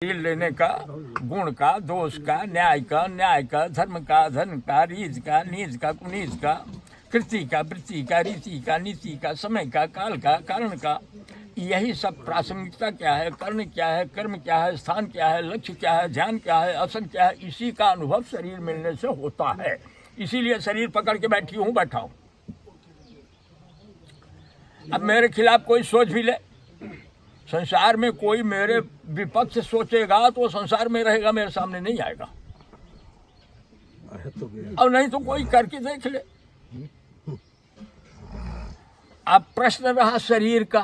लेने का, गुण का, दोष का, न्याय का, धर्म का, धन का, रीत का, नीच का, कुनीच का, कृति का, वृत्ति का, रीति का, नीति का, समय का, काल का, कारण का, यही सब प्रासंगिकता क्या है, कर्ण क्या है, कर्म क्या है, स्थान क्या है, लक्ष्य क्या है, ध्यान क्या है, आसन क्या है, इसी का अनुभव शरीर मिलने से होता है। इसीलिए शरीर पकड़ के बैठा हूँ। अब मेरे खिलाफ कोई सोच भी ले, संसार में कोई मेरे विपक्ष सोचेगा तो संसार में रहेगा, मेरे सामने नहीं आएगा। और नहीं तो कोई करके देख ले। अब प्रश्न रहा शरीर का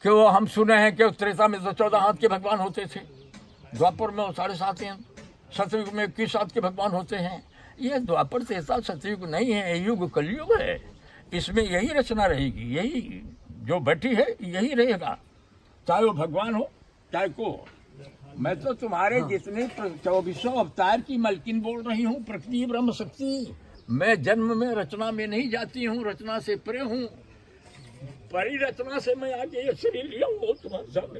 कि वो हम सुने हैं कि त्रेता में तो 14 हाथ के भगवान होते थे, द्वापर में 7.5 हैं, सतयुग में 21 हाथ के भगवान होते हैं। ये द्वापर त्रेता सतयुग नहीं है, युग कलयुग है। इसमें यही रचना रहेगी, यही जो बैठी है यही रहेगा, चाहे वो भगवान हो चाहे को हो। मैं तो तुम्हारे जितने 2400 अवतार की मलकिन बोल रही हूँ, प्रकृति ब्रह्म शक्ति। मैं जन्म में रचना में नहीं जाती हूँ, रचना से परे हूँ। परिरचना से मैं आगे ये शरीर लिया हूँ, तुम्हारे सामने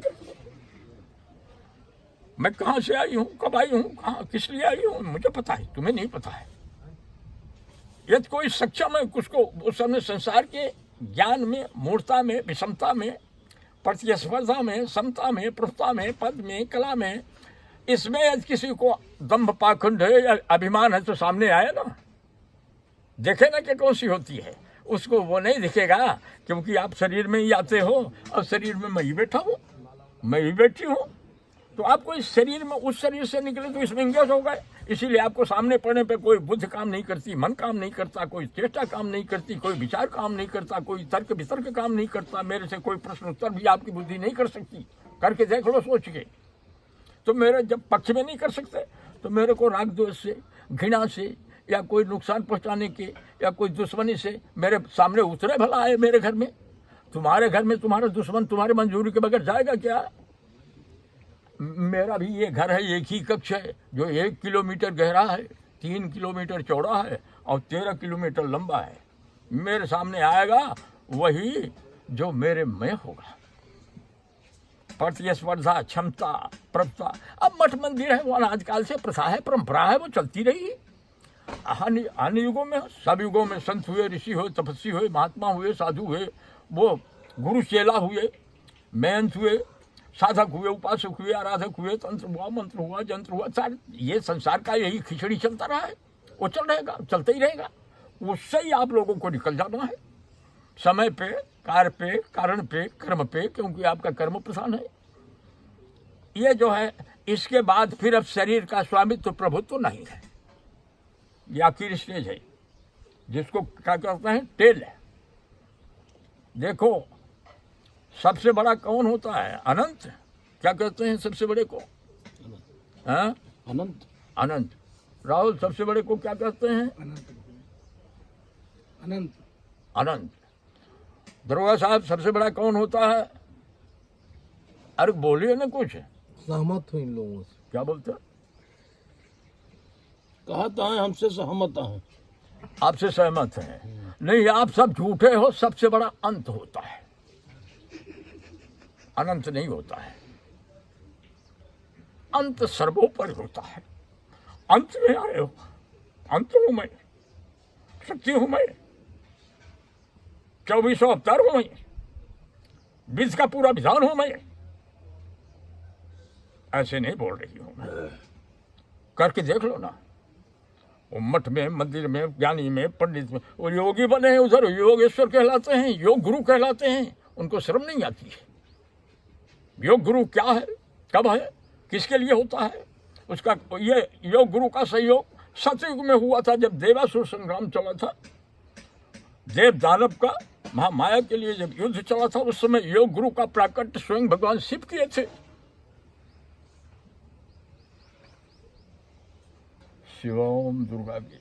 मैं कहाँ से आई हूँ, कब आई हूँ, कहाँ किस लिए आई हूँ, मुझे पता है, तुम्हें नहीं पता है। यदि कोई सक्षम है उसको उस समय संसार के ज्ञान में, मूर्ता में, विषमता में, प्रतिस्पर्धा में, समता में, प्रभुता में, पद में, कला में, इसमें यदि किसी को दंभ पाखंड है या अभिमान है तो सामने आए ना, देखे ना कि कौन सी होती है। उसको वो नहीं दिखेगा, क्योंकि आप शरीर में ही आते हो और शरीर में मैं ही बैठा हूँ, मैं ही बैठी हूँ। तो आपको इस शरीर में, उस शरीर से निकले तो इसमें इंगेज हो गए। इसीलिए आपको सामने पड़ने पे कोई बुद्ध काम नहीं करती, मन काम नहीं करता, कोई चेष्टा काम नहीं करती, कोई विचार काम नहीं करता, कोई तर्क वितर्क काम नहीं करता। मेरे से कोई प्रश्न उत्तर भी आपकी बुद्धि नहीं कर सकती। करके देख लो सोच के। तो मेरे जब पक्ष में नहीं कर सकते तो मेरे को राग द्वेष से, घृणा से, या कोई नुकसान पहुँचाने के, या कोई दुश्मनी से मेरे सामने उतरे भला आए मेरे घर में। तुम्हारे घर में तुम्हारा दुश्मन तुम्हारे मंजूरी के बगैर जाएगा क्या? मेरा भी ये घर है, एक ही कक्ष है जो 1 किलोमीटर गहरा है, 3 किलोमीटर चौड़ा है और 13 किलोमीटर लंबा है। मेरे सामने आएगा वही जो मेरे में होगा। प्रतिस्पर्धा, क्षमता, प्रभुता। अब मठ मंदिर है, वो अनाजकाल से प्रथा है, परंपरा है, वो चलती रही। अन्य युगों में, सब युगों में संत हुए, ऋषि हुए, तपस्वी हुए, महात्मा हुए, साधु हुए, वो गुरु चेला हुए, महंत हुए, साधक हुए, उपासक हुए, आराधक हुए, तंत्र हुआ, मंत्र हुआ, जंत्र हुआ। सारे ये संसार का यही खिचड़ी चलता रहा है, वो चल रहेगा, चलता ही रहेगा। उससे ही आप लोगों को निकल जाना है, समय पे, कार्य पे, कारण पे, कर्म पे, क्योंकि आपका कर्म प्रधान है। ये जो है, इसके बाद फिर अब शरीर का स्वामित्व, प्रभुत्व नहीं है। ये आखिरी स्टेज है, जिसको क्या कहते हैं, टेल है। देखो, सबसे बड़ा कौन होता है? अनंत। क्या कहते हैं सबसे बड़े को? अनंत। अनंत। राहुल, सबसे बड़े को क्या कहते हैं? अनंत। अनंत। दरोगा साहब, सबसे बड़ा कौन होता है? अरे बोलिए ना कुछ। सहमत हूँ इन लोगों से। क्या बोलते हैं? कहा तो है, हमसे सहमत हैं। आपसे सहमत हैं? नहीं, आप सब झूठे हो। सबसे बड़ा अंत होता है, अनंत नहीं होता है। अंत सर्वोपरि होता है। अंत में आए हो, अंत हूं मैं, शक्ति हूं मैं, 2400 अवतार हूं मैं, बीज का पूरा विधान हूं मैं। ऐसे नहीं बोल रही हूं मैं, करके देख लो ना। वो मठ में, मंदिर में, ज्ञानी में, पंडित में, वो योगी बने हैं, उधर योगेश्वर कहलाते हैं, योग गुरु कहलाते हैं। उनको शर्म नहीं आती है? योग गुरु क्या है, कब है, किसके लिए होता है? उसका ये योग गुरु का सहयोग सतयुग में हुआ था, जब देवासुर संग्राम चला था, देव दानव का महामाया के लिए जब युद्ध चला था, उस समय योग गुरु का प्राकट्य स्वयं भगवान शिव किए थे। शिवम दुर्गा की